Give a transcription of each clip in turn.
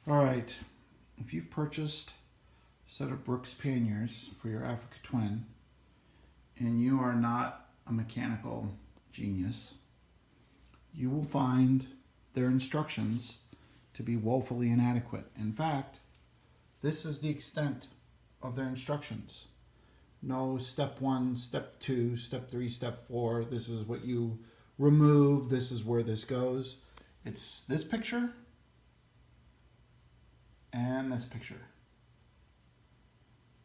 All right, if you've purchased a set of Brooks Panniers for your Africa Twin and you are not a mechanical genius, you will find their instructions to be woefully inadequate. In fact, this is the extent of their instructions. No step 1, step 2, step 3, step 4. This is what you remove. This is where this goes. It's this picture and this picture.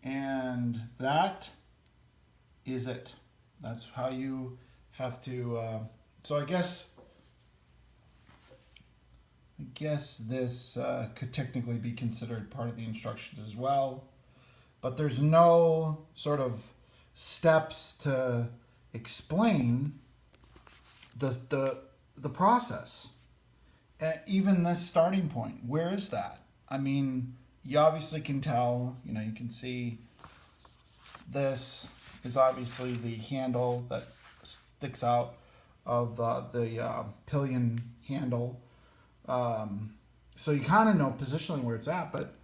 And that is it. That's how you have to. So I guess this could technically be considered part of the instructions as well. But there's no sort of steps to explain the process. Even this starting point, where is that? I mean, you obviously can tell, you can see this is obviously the handle that sticks out of the pillion handle. So you kind of know positionally where it's at, but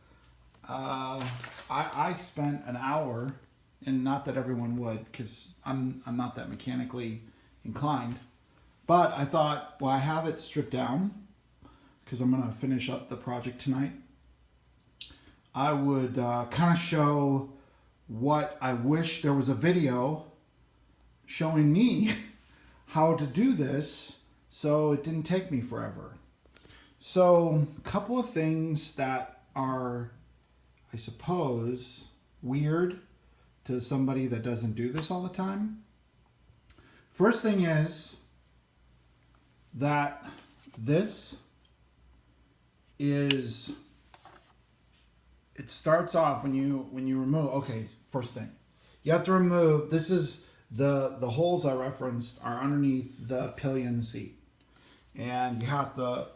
I spent an hour, and not that everyone would, because I'm not that mechanically inclined, but I thought, well, I have it stripped down because I'm going to finish up the project tonight. I would kind of show what I wish there was a video showing me how to do this so it didn't take me forever. So a couple of things that are, I suppose, weird to somebody that doesn't do this all the time. First thing is that this is, it starts off when you remove, okay, first thing, you have to remove, this is the holes I referenced are underneath the pillion seat. And you have to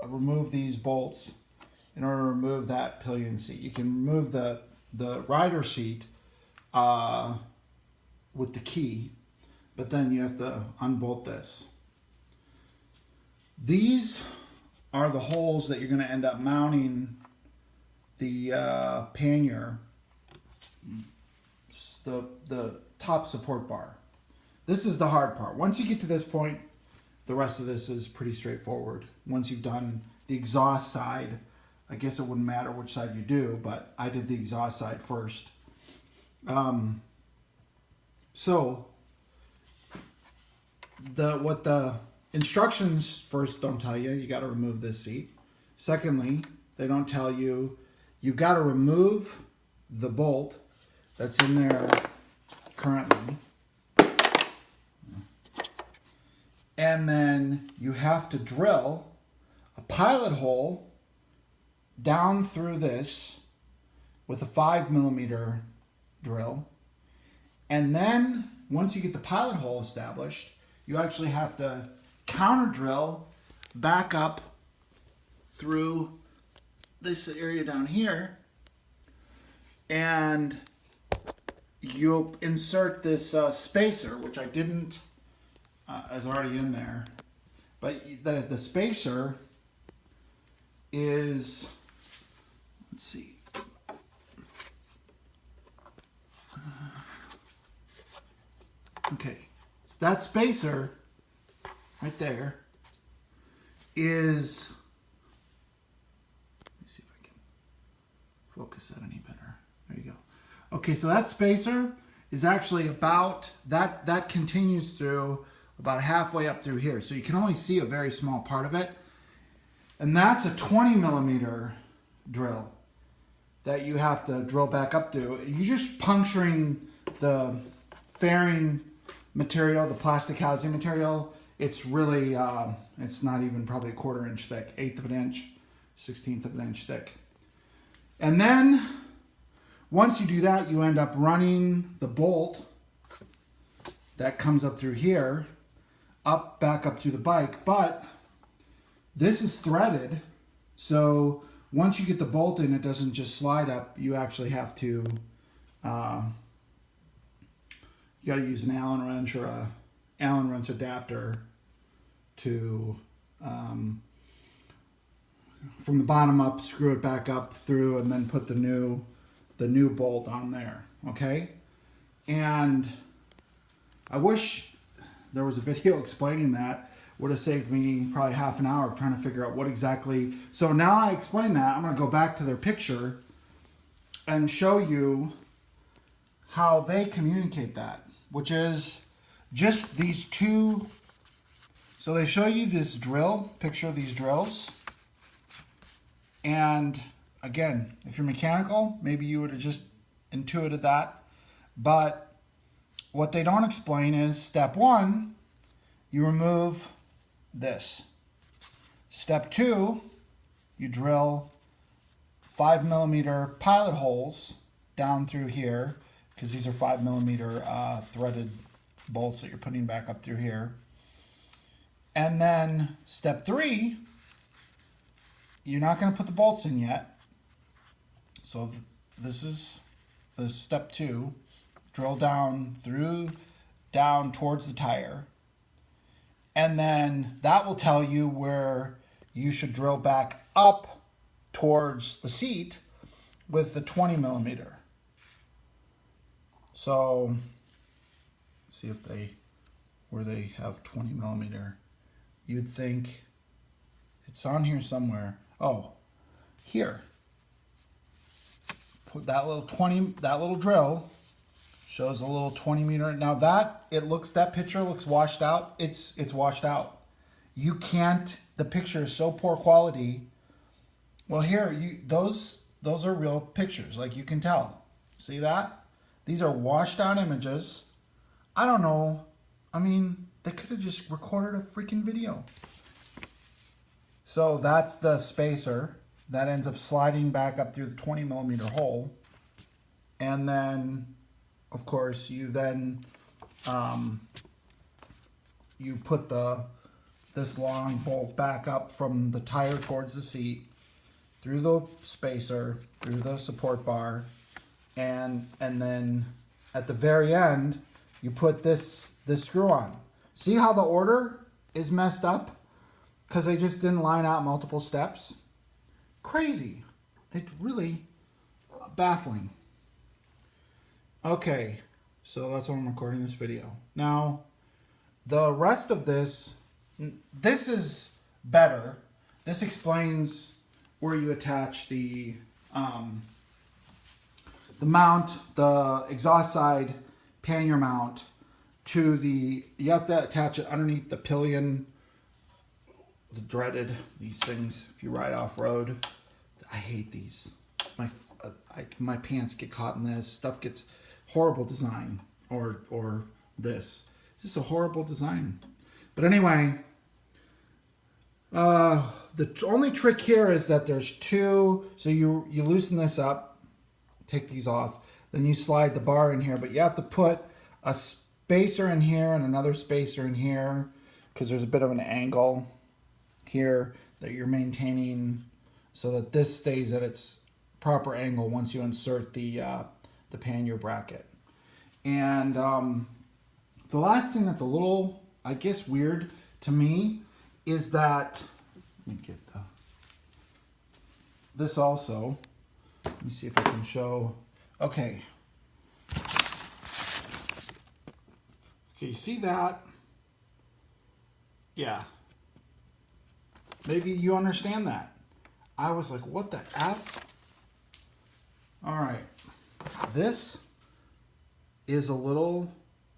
remove these bolts in order to remove that pillion seat. You can remove the rider seat with the key, but then you have to unbolt this. These are the holes that you're going to end up mounting the pannier, the top support bar. This is the hard part. Once you get to this point, the rest of this is pretty straightforward. Once you've done the exhaust side, I guess it wouldn't matter which side you do, but I did the exhaust side first. So what the instructions first don't tell you, you got to remove this seat. Secondly, they don't tell you, you've got to remove the bolt that's in there currently. And then you have to drill a pilot hole down through this with a 5mm drill. And then once you get the pilot hole established, you actually have to counter drill back up through this area down here, and you'll insert this spacer, which I didn't, is already in there, but the spacer is, let's see, okay, so that spacer right there is, let me see if I can focus that any better. There you go. Okay, so that spacer is actually about, that continues through about halfway up through here. So you can only see a very small part of it. And that's a 20mm drill that you have to drill back up to. You're just puncturing the fairing material, the plastic housing material. It's really, it's not even probably a 1/4 inch thick, 1/8 of an inch, 1/16 of an inch thick. And then once you do that, you end up running the bolt that comes up through here, back up to the bike. But this is threaded, so once you get the bolt in, it doesn't just slide up. You actually have to, you got to use an Allen wrench or a Allen wrench adapter to from the bottom up, screw it back up through, and then put the new bolt on there, okay? And I wish there was a video explaining that. Would have saved me probably half an hour of trying to figure out what exactly. So now I explain that, I'm going to go back to their picture and show you how they communicate that, which is just these two. So they show you this drill, picture of these drills. And again, if you're mechanical, maybe you would have just intuited that. But what they don't explain is step one, you remove this. Step two, you drill 5mm pilot holes down through here, because these are 5mm threaded bolts that you're putting back up through here. And then step three, you're not going to put the bolts in yet. So this is step two. Drill down towards the tire. And then that will tell you where you should drill back up towards the seat with the 20mm. So see if where they have 20mm. You'd think it's on here somewhere. Oh, here. Put that little drill shows a little 20mm. Now that picture looks washed out. It's washed out. You can't, the picture is so poor quality. Well, here, those are real pictures, like you can tell. See that? These are washed out images. I don't know. I mean, they could have just recorded a freaking video. So that's the spacer that ends up sliding back up through the 20mm hole. And then, of course, you then you put this long bolt back up from the tire towards the seat, through the spacer, through the support bar, and then at the very end, you put this screw on. See how the order is messed up? Because they just didn't line out multiple steps? Crazy. It really baffling. Okay, so that's why I'm recording this video. Now, the rest of this is better. This explains where you attach the mount, the exhaust side pannier mount to you have to attach it underneath the pillion, the dreaded, these things, if you ride off-road. I hate these. My pants get caught in this. Stuff gets horrible design, or this. Just a horrible design. But anyway, the only trick here is that there's two, so you loosen this up, take these off, then you slide the bar in here, but you have to put a spacer in here and another spacer in here, because there's a bit of an angle here that you're maintaining so that this stays at its proper angle once you insert the pannier bracket. And the last thing that's a little, I guess, weird to me is that, let me get this also. Let me see if I can show. Okay. Okay, you see that? Yeah. Maybe you understand that. I was like, what the F? All right. This is a little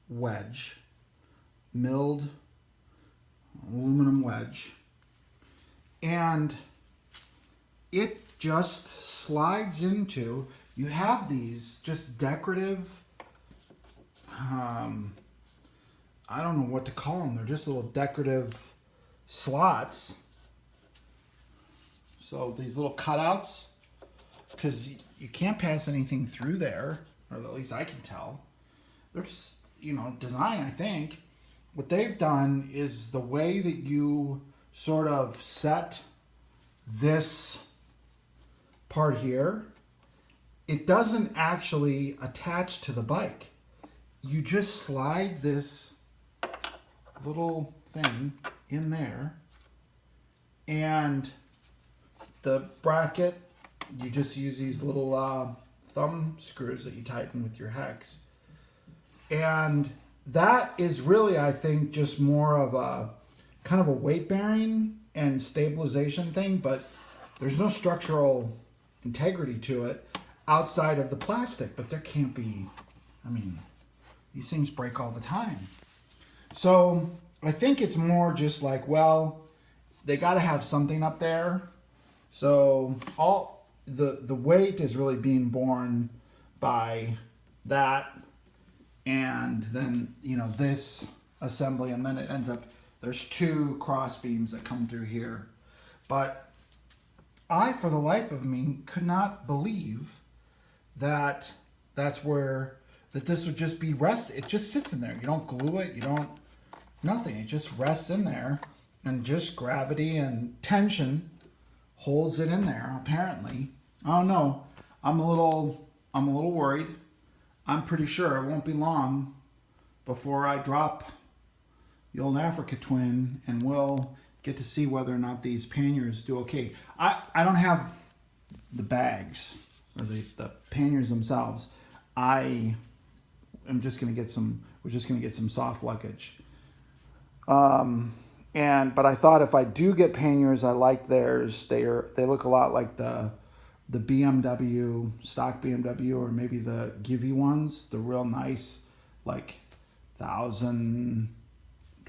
wedge, milled aluminum wedge, and it just slides into, you have these just decorative, I don't know what to call them. They're just little decorative slots. So these little cutouts, because you can't pass anything through there, or at least I can tell. They're just, design, I think. What they've done is the way that you sort of set this part here, it doesn't actually attach to the bike. You just slide this little thing in there, and the bracket, you just use these little thumb screws that you tighten with your hex. And that is really, I think, just more of a kind of a weight bearing and stabilization thing, but there's no structural integrity to it outside of the plastic. But there can't be, I mean, these things break all the time. So I think it's more just like, well, they got to have something up there. So all the weight is really being borne by that, and then, you know, this assembly, and then it ends up, there's two cross beams that come through here. But I, for the life of me, could not believe that that's where, that this would just be it just sits in there. You don't glue it, you don't, nothing. It just rests in there, and just gravity and tension holds it in there, apparently. I don't know. I'm a little worried. I'm pretty sure it won't be long before I drop the old Africa Twin, and we'll get to see whether or not these panniers do okay. I don't have the bags, or the panniers themselves. I am just going to get some, we're just going to get some soft luggage. But I thought if I do get panniers, I like theirs. They look a lot like the BMW, stock BMW, or maybe the Givey ones, the real nice, like $1,000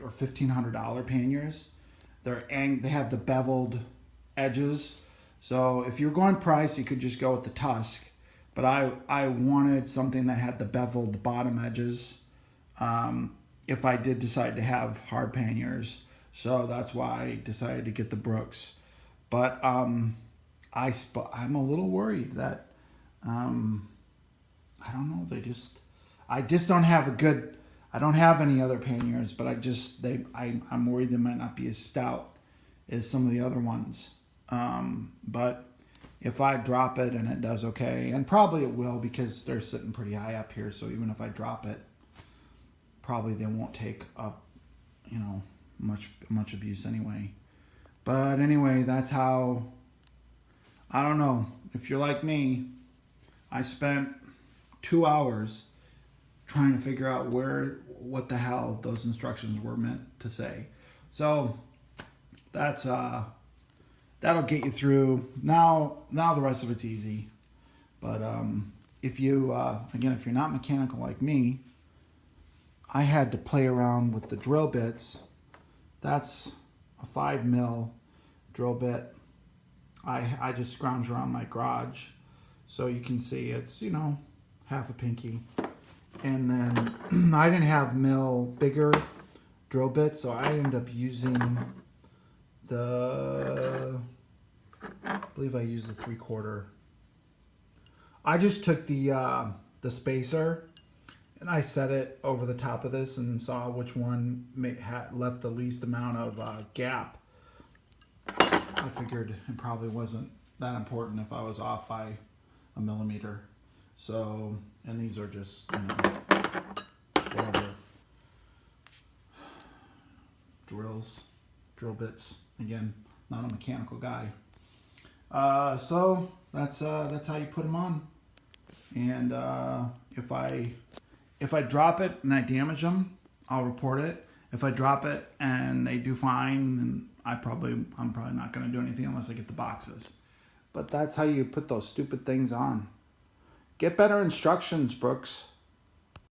or $1,500 panniers. They have the beveled edges. So if you're going price, you could just go with the Tusk. But I wanted something that had the beveled bottom edges if I did decide to have hard panniers. So that's why I decided to get the Brooks. But I'm a little worried that I don't know. I just don't have a good. I don't have any other panniers, but I'm worried they might not be as stout as some of the other ones. But if I drop it and it does okay, and probably it will, because they're sitting pretty high up here. So even if I drop it, probably they won't take up, you know, much abuse anyway. But anyway, that's how. I don't know. If you're like me, I spent 2 hours trying to figure out what the hell those instructions were meant to say. So that's that'll get you through. Now the rest of it's easy. But if you again, if you're not mechanical like me, I had to play around with the drill bits. That's a 5 mil drill bit. I just scrounged around my garage, so you can see it's, you know, half a pinky. And then I didn't have bigger drill bits, so I ended up using I believe I used the 3/4. I just took the spacer and I set it over the top of this and saw which one left the least amount of gap. I figured it probably wasn't that important if I was off by a millimeter. So, and these are just, you know, whatever drill bits. Again, not a mechanical guy. So that's how you put them on. And if I drop it and I damage them, I'll report it. If I drop it and they do fine, and I'm probably not going to do anything unless I get the boxes. But that's how you put those stupid things on. Get better instructions, Brooks.